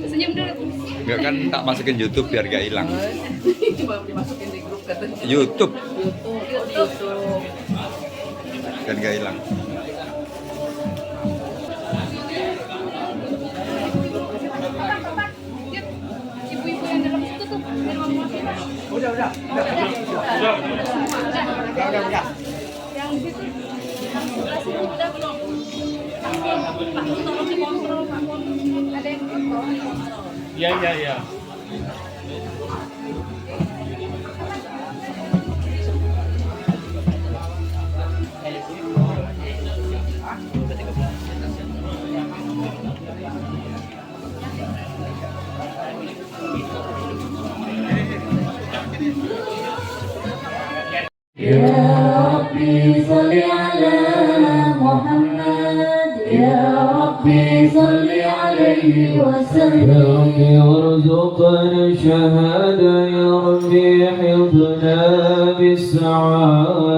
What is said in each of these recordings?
Senyum dulu. Enggak kan tak masukin YouTube biar gak hilang. Cuma dimasukin di grup katanya. YouTube YouTube. dan gak hilang. Ibu-ibu yang dalam situ tuh, biar mama makin. Udah. Yang di situ, yang sebelah sini udah belum? Pak, tolong dikontrol, Pak. Ada yang kontrol. Iya. Ya Rabbi salli ala Muhammad, Ya Rabbi salli alaihi wasallam. Ya Rabbi warzuqna syahada, Ya Rabbi hifdna bis-sa'adat.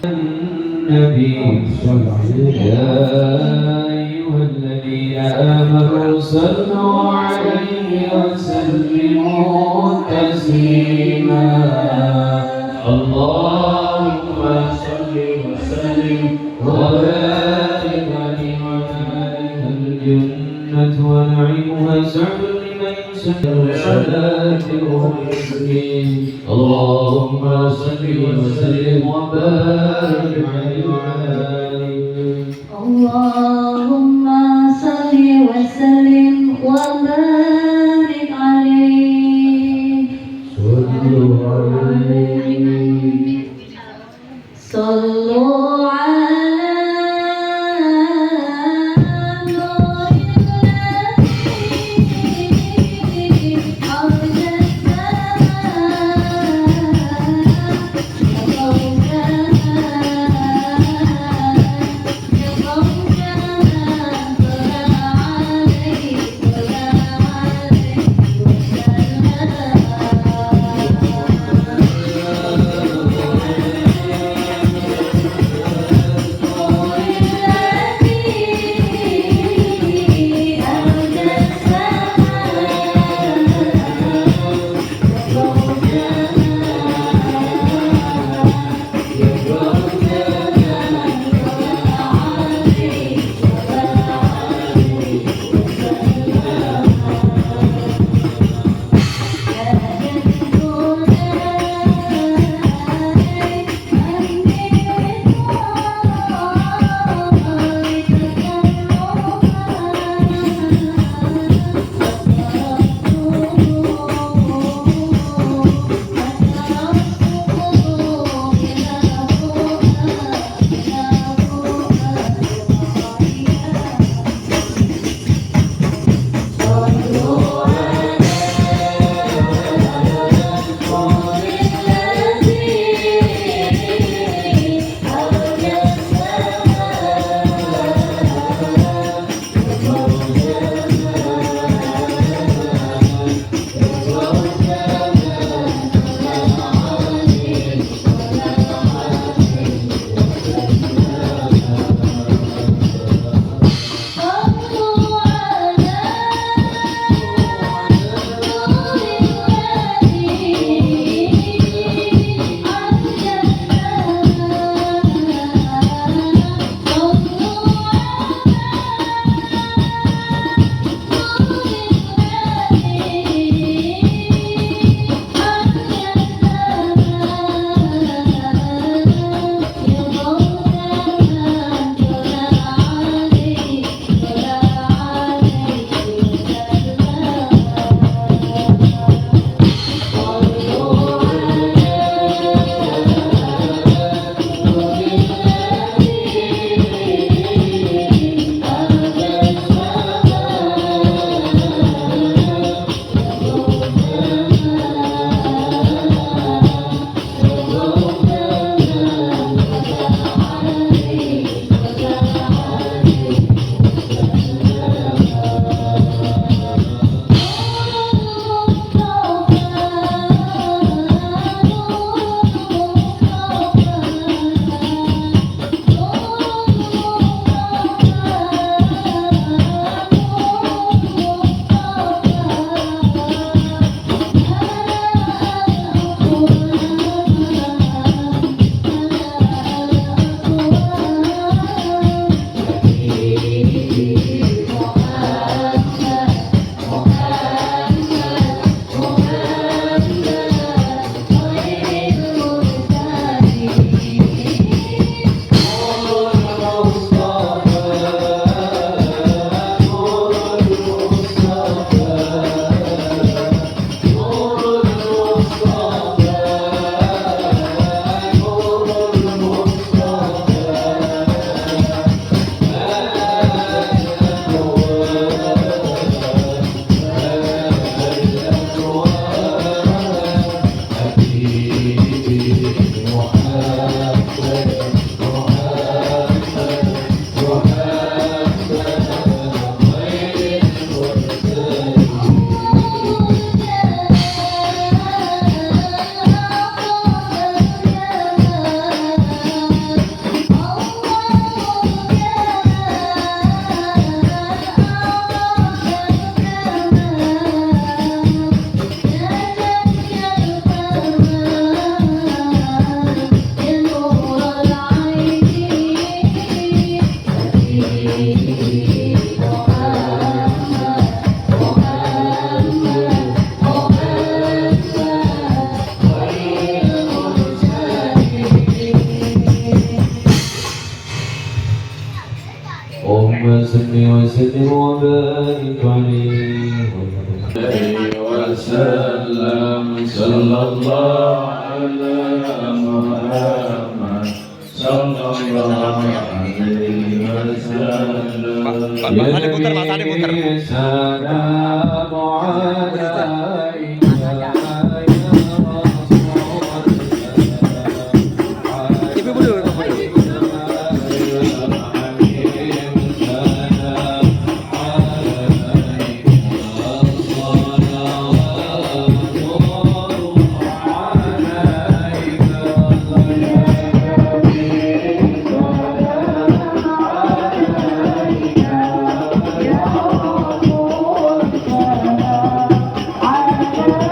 النبي صلى الله عليه وسلم يا أيها الذين آمنوا صلوا عليه وسلموا تسليما اللهم صل وسلم وبارك عليه وعلى الجنة ونعيمها سعد لمن يسر صلاته وتسليم اللهم صل وسلم وبارك عليه وعلى آله اللهم صل وسلم وبارك عليه صلوا عليه صلوا على نور النبي أرض السماء يا وسلم صلى الله على محمد صلى الله عليه وسلم Pak Sani putar, Pak Sani putar. سلام عليك Ibu dulu, Ibu dulu. على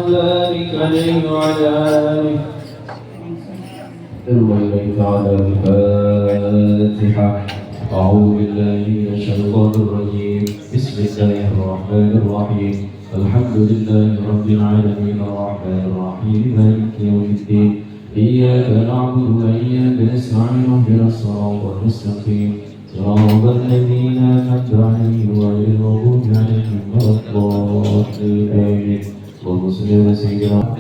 وبارك عليه وعلى آله إليك على الفاتحة. أعوذ بالله من الشيطان الرجيم. بسم الله الرحمن الرحيم. الحمد لله رب العالمين الرحمن الرحيم مالك يوم الدين. إياك نعبد وإياك نستعين اهدنا الصراط المستقيم صراط الذين أنعمت عليهم غير المغضوب عليهم ولا الضالين آمين. اللهم صل على سيدنا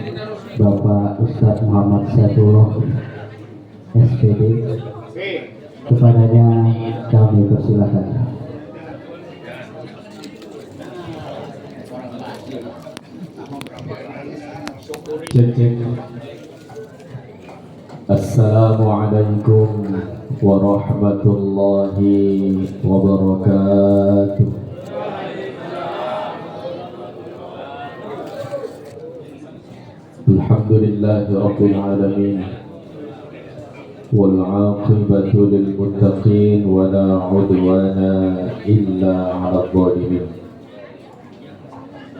Bapak Ustadz Muhammad Satullah SPD, kepadanya kami persilakan. Cek. Assalamualaikum warahmatullahi wabarakatuh. Alhamdulillahi rabbil alamin wal 'aqibatu lil muttaqin wa la 'udwana illa 'alal zalimin.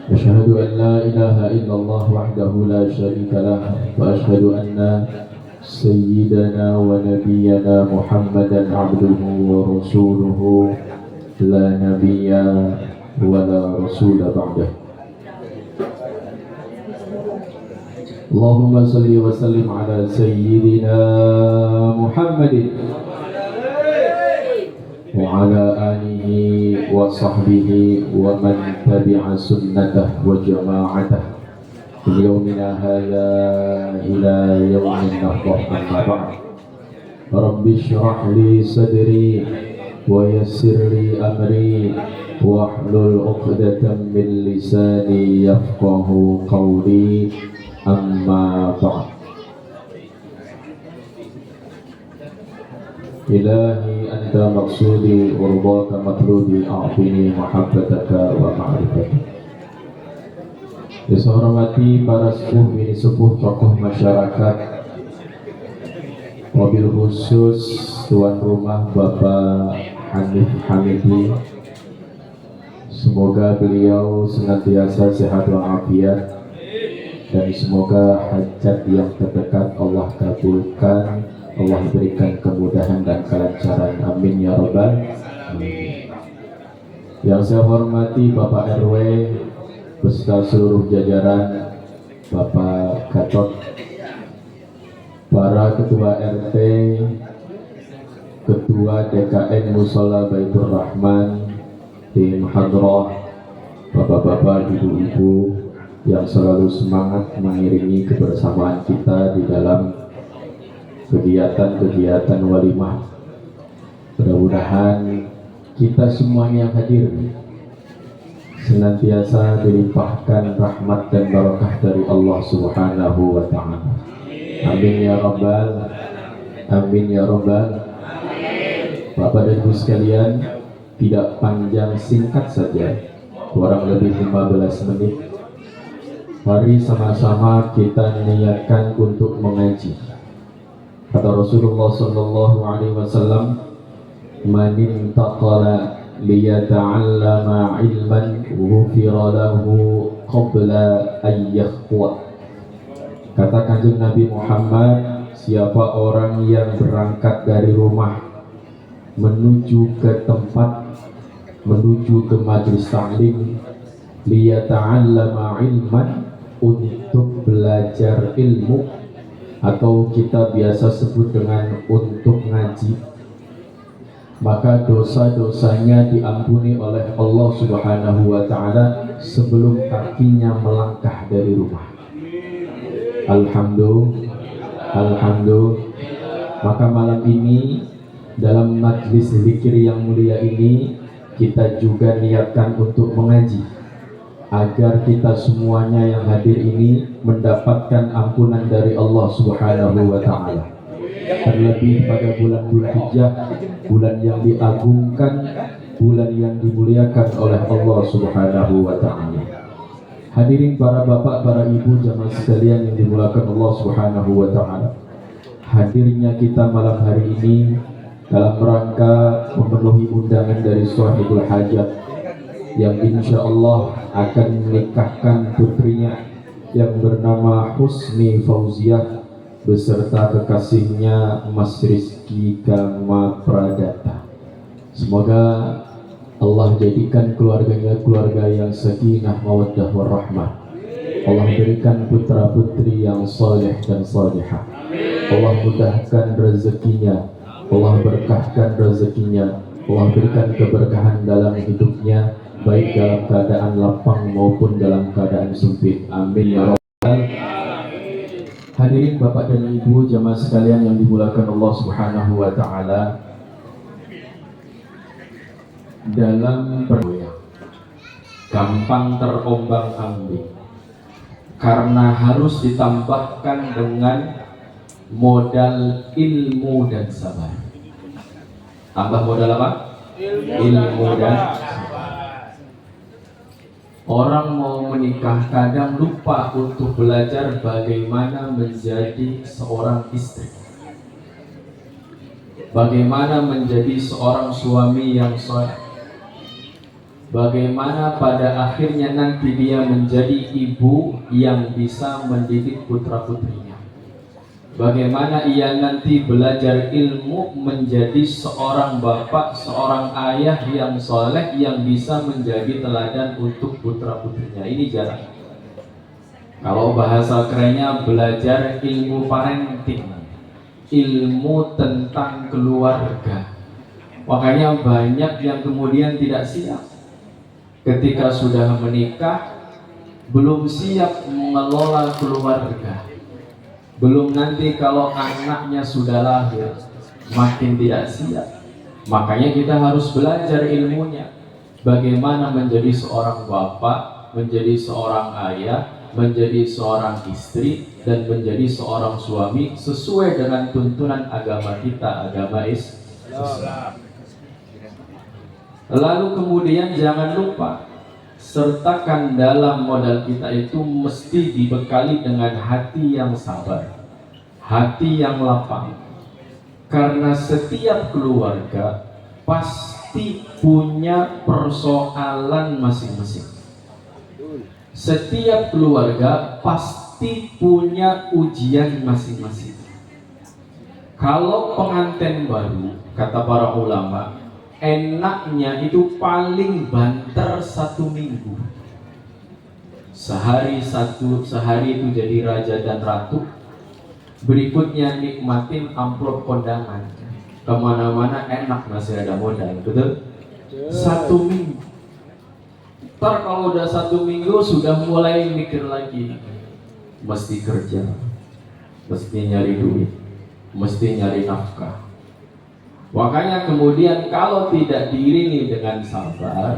أشهد أن لا إله إلا الله وحده لا شريك له وأشهد أن سيدنا ونبينا محمدا عبده ورسوله لا نبي ولا رسول بعده. اللهم صل وسلم على سيدنا محمد وعلى آله وصحبه ومن تبع سنته وجماعته في يومنا هذا إلى يوم النهضة. أما بعد رب اشرح لي صدري ويسر لي أمري واحلل عقدة من لساني يفقه قولي. أما بعد إلهي أنت مقصودي ورضاك مطلوبي أعطني محبتك ومعرفتك. Yang saya hormati para sepuh bini sepuh tokoh masyarakat, wabil khusus tuan rumah Bapak Hanif Hamidi, semoga beliau senantiasa sehat walafiat dan semoga hajat yang terdekat Allah kabulkan, Allah berikan kemudahan dan kelancaran. Amin ya rabbal alamin. Yang saya hormati Bapak RW beserta seluruh jajaran, Bapak Gatot, para ketua RT, ketua DKN Musola Baitur Rahman, tim hadrah, bapak-bapak, ibu-ibu yang selalu semangat mengiringi kebersamaan kita di dalam kegiatan-kegiatan walimah. Mudah-mudahan kita semuanya yang hadir senantiasa dilimpahkan rahmat dan barakah dari Allah Subhanahu wa ta'ala. Amin ya rabbal amin ya rabbal. Bapak dan Ibu sekalian, tidak panjang, singkat saja, kurang lebih 15 menit. Mari sama-sama kita niatkan untuk mengaji. Kata Rasulullah sallallahu alaihi wasallam, "Man intaqala liyata'allama 'ilman ghufira lahu qabla an yakhwa." Kata Kanjeng Nabi Muhammad, siapa orang yang berangkat dari rumah menuju ke tempat, menuju ke majelis ta'lim, liyata'allama 'ilman, untuk belajar ilmu, atau kita biasa sebut dengan untuk ngaji, maka dosa-dosanya diampuni oleh Allah Subhanahu wa ta'ala sebelum kakinya melangkah dari rumah. Alhamdulillah. Maka malam ini dalam majlis zikir yang mulia ini kita juga niatkan untuk mengaji, agar kita semuanya yang hadir ini mendapatkan ampunan dari Allah Subhanahu wa ta'ala. Terlebih pada bulan Dzulhijjah, bulan yang diagungkan, bulan yang dimuliakan oleh Allah Subhanahu wa ta'ala. Hadirin para bapak, para ibu, jamaah sekalian yang dimuliakan Allah Subhanahu wa ta'ala. Hadirnya kita malam hari ini dalam rangka memenuhi undangan dari Shahibul Hajat yang insya Allah akan menikahkan putrinya yang bernama Husni Fauziah beserta kekasihnya Mas Rizky Gama Pradata. Semoga Allah jadikan keluarganya keluarga yang sakinah mawaddah warahmah. Allah berikan putra putri yang soleh dan solehah. Allah mudahkan rezekinya, Allah berkahkan rezekinya, Allah berikan keberkahan dalam hidupnya, baik dalam keadaan lapang maupun dalam keadaan sempit. Amin ya rabbal. Hadirin Bapak dan Ibu jamaah sekalian yang dimulakan Allah Subhanahu wa taala, dalam pergoyang gampang terombang-ambing karena harus ditambahkan dengan modal ilmu dan sabar. Tambah modal apa? Ilmu dan sabar. Orang mau menikah kadang lupa untuk belajar bagaimana menjadi seorang istri, bagaimana menjadi seorang suami yang soleh, bagaimana pada akhirnya nanti dia menjadi ibu yang bisa mendidik putra-putrinya, bagaimana ia nanti belajar ilmu menjadi seorang bapak, seorang ayah yang soleh yang bisa menjadi teladan untuk putra-putrinya. Ini jarang. Kalau bahasa kerennya belajar ilmu parenting, ilmu tentang keluarga. Makanya banyak yang kemudian tidak siap ketika sudah menikah, belum siap mengelola keluarga, belum nanti kalau anaknya sudah lahir makin tidak siap. Makanya kita harus belajar ilmunya, bagaimana menjadi seorang bapak, menjadi seorang ayah, menjadi seorang istri, dan menjadi seorang suami sesuai dengan tuntunan agama kita, agama Islam. Lalu kemudian jangan lupa sertakan dalam modal kita itu mesti dibekali dengan hati yang sabar, hati yang lapang. Karena setiap keluarga pasti punya persoalan masing-masing. Setiap keluarga pasti punya ujian masing-masing. Kalau pengantin baru, kata para ulama, enaknya itu paling banter 1 minggu. Sehari itu jadi raja dan ratu. Berikutnya nikmatin amplop kondangan, kemana-mana enak, masih ada modal, betul? 1 minggu. Ntar kalau udah 1 minggu sudah mulai mikir lagi, mesti kerja, mesti nyari duit, mesti nyari nafkah. Makanya kemudian kalau tidak diiringi dengan sabar,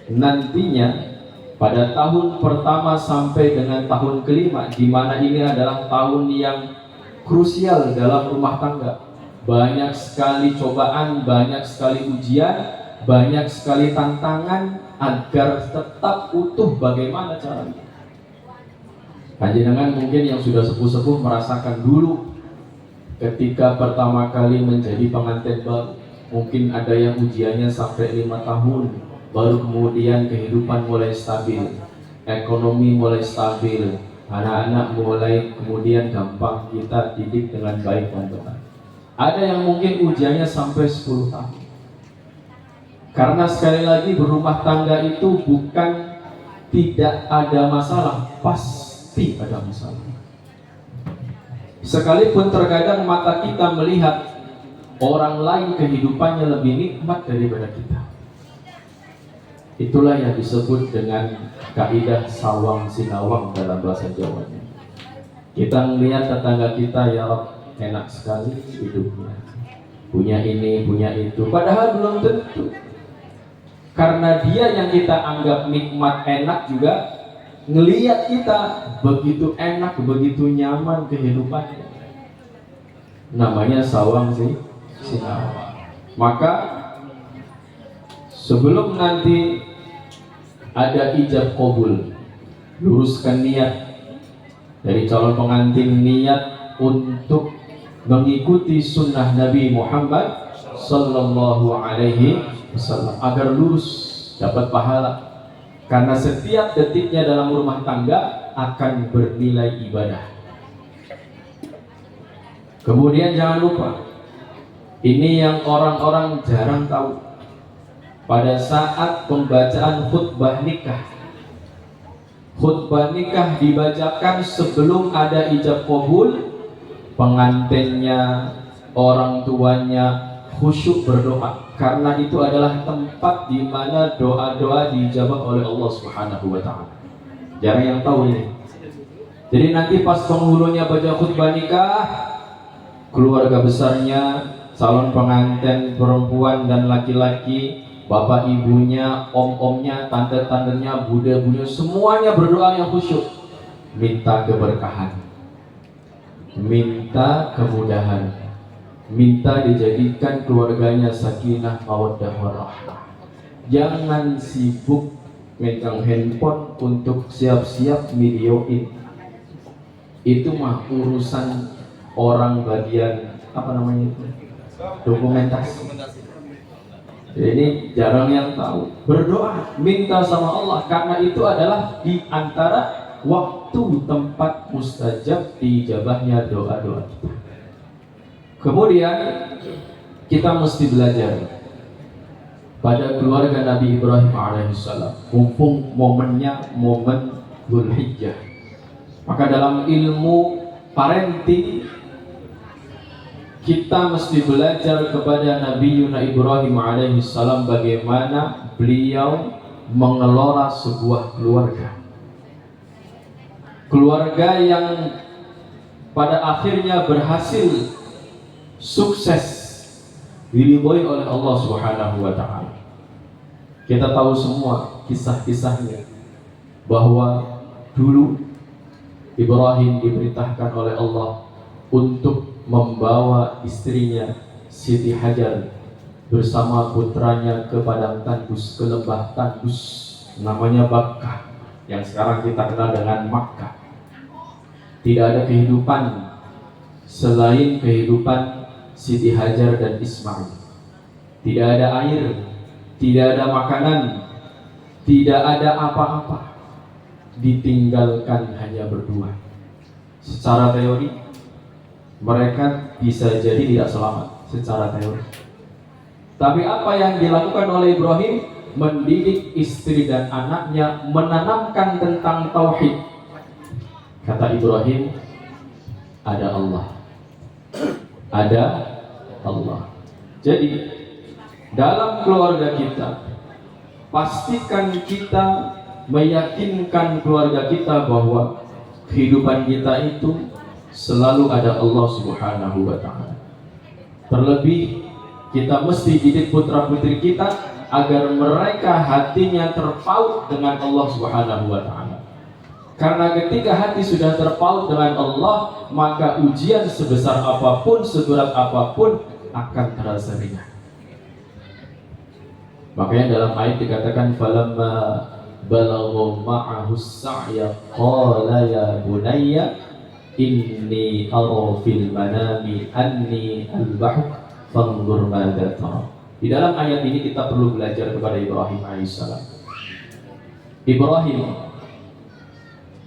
nantinya pada tahun pertama sampai dengan tahun kelima, di mana ini adalah tahun yang krusial dalam rumah tangga, banyak sekali cobaan, banyak sekali ujian, banyak sekali tantangan agar tetap utuh. Bagaimana caranya? Panjenengan mungkin yang sudah sepuh-sepuh merasakan dulu ketika pertama kali menjadi pengantin baru, mungkin ada yang ujiannya sampai 5 tahun, baru kemudian kehidupan mulai stabil, ekonomi mulai stabil, anak-anak mulai kemudian gampang kita didik dengan baik dan benar. Ada yang mungkin ujiannya sampai 10 tahun. Karena sekali lagi berumah tangga itu bukan tidak ada masalah, pasti ada masalah. Sekalipun terkadang mata kita melihat orang lain kehidupannya lebih nikmat daripada kita. Itulah yang disebut dengan kaidah sawang sinawang dalam bahasa Jawanya. Kita melihat tetangga kita, ya Rob, enak sekali hidupnya, punya ini, punya itu, padahal belum tentu. Karena dia yang kita anggap nikmat enak juga ngelihat kita begitu enak, begitu nyaman kehidupannya. Namanya sawang sinawang. Maka sebelum nanti ada ijab qabul, luruskan niat dari calon pengantin, niat untuk mengikuti sunnah Nabi Muhammad Sallallahu Alaihi Wasallam agar lurus, dapat pahala. Karena setiap detiknya dalam rumah tangga akan bernilai ibadah. Kemudian jangan lupa, ini yang orang-orang jarang tahu. Pada saat pembacaan khutbah nikah dibacakan sebelum ada ijab qabul, pengantinnya, orang tuanya khusyuk berdoa, karena itu adalah tempat di mana doa-doa dijawab oleh Allah Subhanahu wa taala. Jarang yang tahu ini. Jadi nanti pas penghulunya baca khutbah nikah, keluarga besarnya, calon pengantin perempuan dan laki-laki, bapak ibunya, om-omnya, tante-tantenya, bude-bude, semuanya berdoa yang khusyuk, minta keberkahan, minta kemudahan, minta dijadikan keluarganya sakinah mawaddah warahmah. Jangan sibuk megang handphone untuk siap-siap videoin. Itu mah urusan orang bagian apa namanya itu? Dokumentasi. Ini jarang yang tahu. Berdoa, minta sama Allah, karena itu adalah di antara waktu tempat mustajab dijabahnya doa-doa kita. Kemudian kita mesti belajar pada keluarga Nabi Ibrahim alaihissalam, mumpung momennya momen Dzulhijjah. Maka dalam ilmu parenting kita mesti belajar kepada Nabi Ibrahim alaihissalam bagaimana beliau mengelola sebuah keluarga. Keluarga yang pada akhirnya berhasil sukses diridhoi oleh Allah Subhanahu wa taala. Kita tahu semua kisah-kisahnya, bahwa dulu Ibrahim diperintahkan oleh Allah untuk membawa istrinya Siti Hajar bersama putranya ke padang tandus, ke lembah tandus namanya Bakkah, yang sekarang kita kenal dengan Makkah. Tidak ada kehidupan selain kehidupan Siti Hajar dan Ismail. Tidak ada air, tidak ada makanan, tidak ada apa-apa, ditinggalkan hanya berdua. Secara teori mereka bisa jadi tidak selamat secara teori. Tapi apa yang dilakukan oleh Ibrahim? Mendidik istri dan anaknya, menanamkan tentang tauhid. Kata Ibrahim, ada Allah. Ada Allah. Jadi dalam keluarga kita, pastikan kita meyakinkan keluarga kita bahwa kehidupan kita itu selalu ada Allah Subhanahu wa taala. Terlebih kita mesti didik putra-putri kita agar mereka hatinya terpaut dengan Allah Subhanahu wa taala. Karena ketika hati sudah terpaut dengan Allah, maka ujian sebesar apapun, seberat apapun akan terasa ringan. Makanya dalam ayat dikatakan falamma balagha ma'ahu as-sa'ya qala ya bunayya inni ara fil manami anni al-bahuk fanzur madza tara. Di dalam ayat ini kita perlu belajar kepada Ibrahim alaihissalam. Ibrahim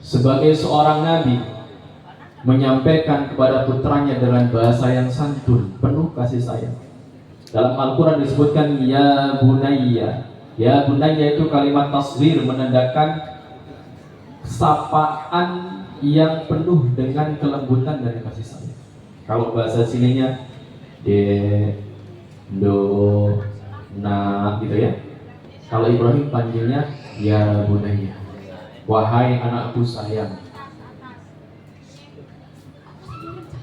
sebagai seorang nabi menyampaikan kepada putranya dengan bahasa yang santun, penuh kasih sayang. Dalam Al-Quran disebutkan ya bunayya. Ya bunayya itu kalimat tasghir, menandakan sapaan yang penuh dengan kelembutan dan kasih sayang. Kalau bahasa sininya de, do, na gitu ya. Kalau Ibrahim panggilnya ya bunayya, wahai anakku sayang.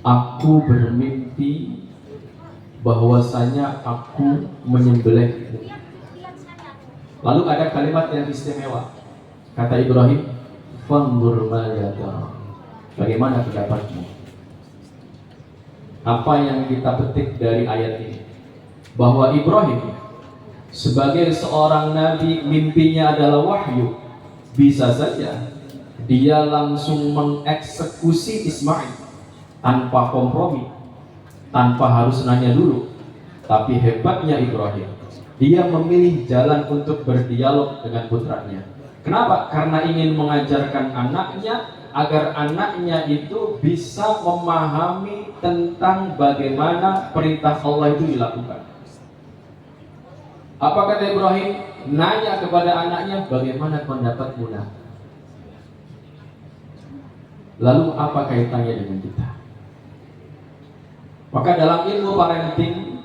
Aku bermimpi bahwasanya aku menyembelihmu. Lalu ada kalimat yang istimewa. Kata Ibrahim, fanzur madza tara. Bagaimana pendapatmu? Apa yang kita petik dari ayat ini? Bahwa Ibrahim sebagai seorang nabi, mimpinya adalah wahyu. Bisa saja dia langsung mengeksekusi Ismail tanpa kompromi, tanpa harus nanya dulu. Tapi hebatnya Ibrahim, dia memilih jalan untuk berdialog dengan putranya. Kenapa? Karena ingin mengajarkan anaknya agar anaknya itu bisa memahami tentang bagaimana perintah Allah itu dilakukan. Apa kata Ibrahim? Nanya kepada anaknya, bagaimana pendapatmu nak? Lalu apa kaitannya dengan kita? Maka dalam ilmu parenting,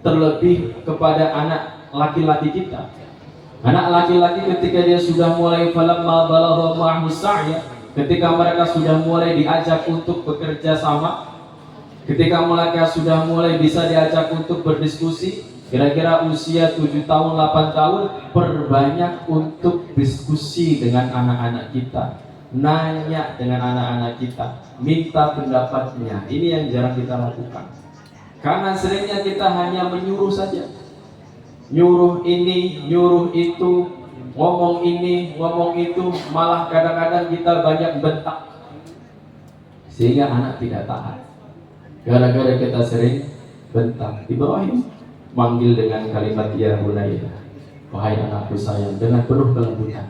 terlebih kepada anak laki-laki kita, anak laki-laki ketika dia sudah mulai falamma balagha ma'ahu sa'ya, ketika mereka sudah mulai diajak untuk bekerja sama, ketika mereka sudah mulai bisa diajak untuk berdiskusi, kira-kira usia 7 tahun, 8 tahun, perbanyak untuk diskusi dengan anak-anak kita, nanya dengan anak-anak kita, minta pendapatnya. Ini yang jarang kita lakukan, karena seringnya kita hanya menyuruh saja, nyuruh ini, nyuruh itu, ngomong ini, ngomong itu, malah kadang-kadang kita banyak bentak sehingga anak tidak taat. Gara-gara kita sering bentak. Ibrahim manggil dengan kalimat ya bunayya, wahai anakku sayang, dengan penuh kelembutan,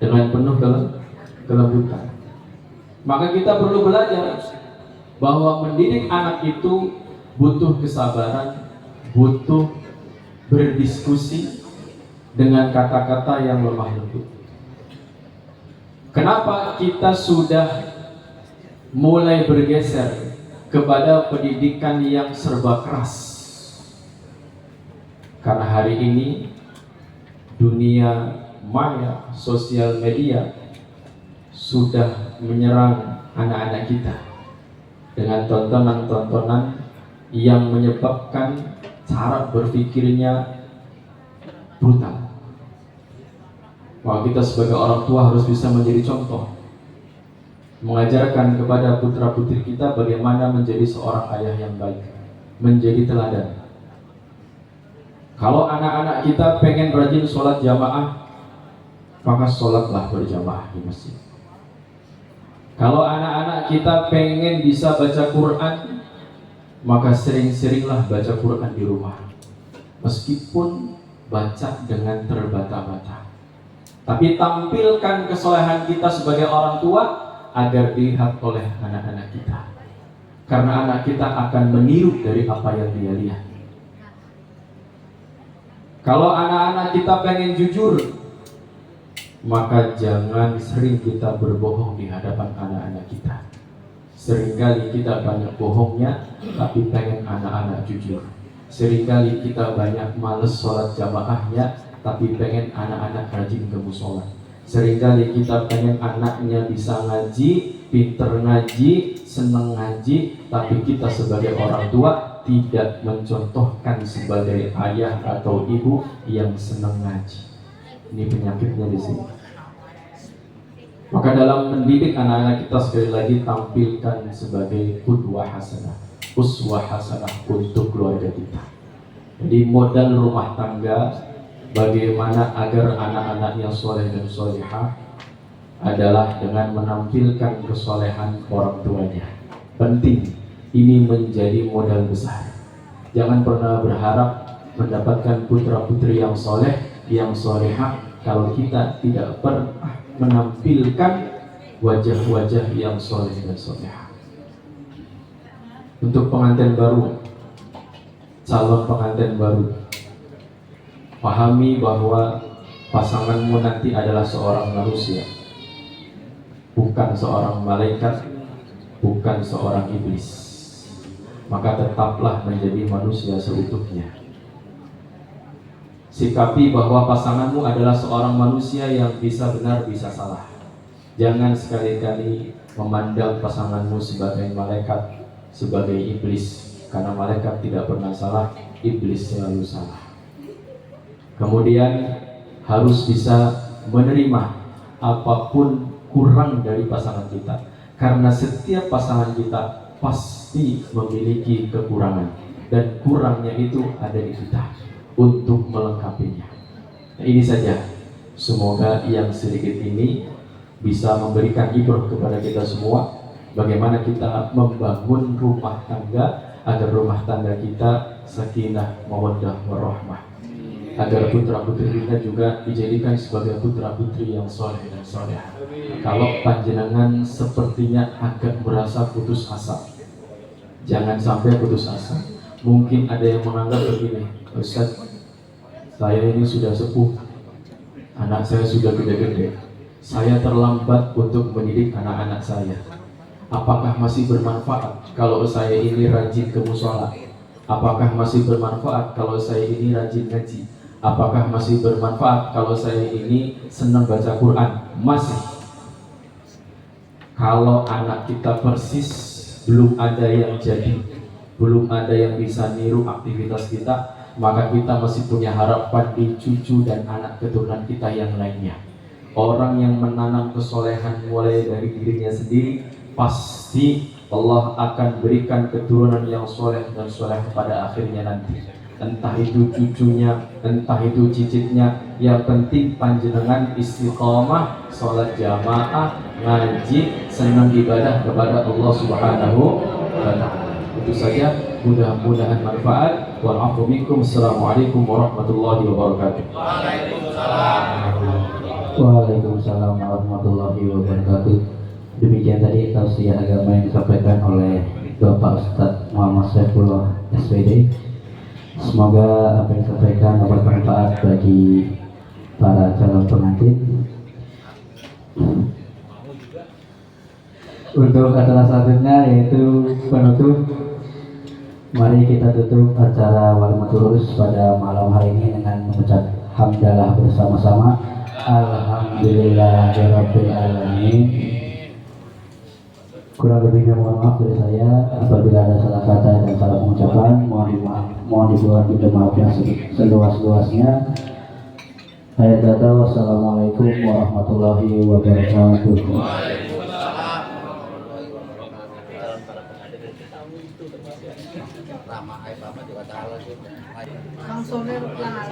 dengan penuh kelembutan. Maka kita perlu belajar bahwa mendidik anak itu butuh kesabaran, butuh berdiskusi dengan kata-kata yang lemah lembut. Kenapa kita sudah mulai bergeser kepada pendidikan yang serba keras? Karena hari ini dunia maya, sosial media sudah menyerang anak-anak kita dengan tontonan-tontonan yang menyebabkan cara berpikirnya brutal. Maka kita sebagai orang tua harus bisa menjadi contoh, mengajarkan kepada putra-putri kita bagaimana menjadi seorang ayah yang baik, menjadi teladan. Kalau anak-anak kita pengen rajin sholat jamaah, maka sholatlah berjamaah di masjid. Kalau anak-anak kita pengen bisa baca Quran, maka sering-seringlah baca Quran di rumah, meskipun baca dengan terbata-bata. Tapi tampilkan kesolehan kita sebagai orang tua agar dilihat oleh anak-anak kita, karena anak kita akan meniru dari apa yang dia lihat. Kalau anak-anak kita pengen jujur, maka jangan sering kita berbohong di hadapan anak-anak kita. Seringkali kita banyak bohongnya, tapi pengen anak-anak jujur. Seringkali kita banyak males sholat jamaahnya, tapi pengen anak-anak rajin ke musola. Seringkali kita pengen anaknya bisa ngaji, pinter ngaji, seneng ngaji, tapi kita sebagai orang tua tidak mencontohkan sebagai ayah atau ibu yang seneng ngaji. Ini penyakitnya di sini. Maka dalam mendidik anak-anak kita, sekali lagi tampilkan sebagai qudwah hasanah, uswah hasanah untuk keluarga kita. Jadi modal rumah tangga bagaimana agar anak-anaknya soleh dan solehah adalah dengan menampilkan kesolehan orang tuanya. Penting. Ini menjadi modal besar. Jangan pernah berharap mendapatkan putra-putri yang soleh, yang solehah, kalau kita tidak pernah menampilkan wajah-wajah yang soleh dan solehah. Untuk pengantin baru, calon pengantin baru, pahami bahwa pasanganmu nanti adalah seorang manusia, bukan seorang malaikat, bukan seorang iblis. Maka tetaplah menjadi manusia seutuhnya. Sikapi bahwa pasanganmu adalah seorang manusia yang bisa benar, bisa salah. Jangan sekali-kali memandang pasanganmu sebagai malaikat, sebagai iblis, karena malaikat tidak pernah salah, iblis selalu salah. Kemudian harus bisa menerima apapun kurang dari pasangan kita, karena setiap pasangan kita pasti memiliki kekurangan, dan kurangnya itu ada di kita untuk melengkapinya. Nah, ini saja, semoga yang sedikit ini bisa memberikan ibrah kepada kita semua, bagaimana kita membangun rumah tangga agar rumah tangga kita sakinah, mawaddah, warahmah. agar putra-putri kita juga dijadikan sebagai putra-putri yang soleh dan soleh. Kalau panjenengan sepertinya agak merasa putus asa, jangan sampai putus asa. Mungkin ada yang menganggap begini, Ustaz, saya ini sudah sepuh, anak saya sudah gede-gede, saya terlambat untuk mendidik anak-anak saya. Apakah masih bermanfaat kalau saya ini rajin ke musola? Apakah masih bermanfaat kalau saya ini rajin ngaji? Apakah masih bermanfaat kalau saya ini senang baca Quran? Masih. Kalau anak kita persis belum ada yang jadi, belum ada yang bisa niru aktivitas kita, maka kita masih punya harapan di cucu dan anak keturunan kita yang lainnya. Orang yang menanam kesolehan mulai dari dirinya sendiri, pasti Allah akan berikan keturunan yang soleh dan soleh pada akhirnya nanti. Entah itu cucunya, entah itu cicitnya, yang penting panjenengan istiqomah, sholat jamaah, ngaji, senang ibadah kepada Allah Subhanahu wa Ta'ala. Itu saja, mudah-mudahan manfaat. Wa'afu minkum. Assalamualaikum warahmatullahi wabarakatuh. Waalaikumsalam warahmatullahi wabarakatuh. Demikian tadi tausiah agama yang disampaikan oleh Bapak Ustadz Muhammad Saifullah SPD. Semoga apa yang disampaikan dapat bermanfaat bagi para calon pengantin. Untuk acara selanjutnya yaitu penutup. Mari kita tutup acara Walimatul Urus pada malam hari ini dengan mengucap hamdalah bersama-sama. Alhamdulillahirabbil alamin. Kurang lebihnya mohon maaf dari saya apabila ada salah kata dan salah pengucapan. Mohon dibuat minta maaf yang seluas-luasnya. Saya kata wassalamualaikum warahmatullahi wabarakatuh. Bang Soler lah.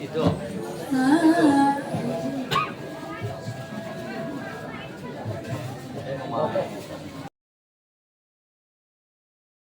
Itu.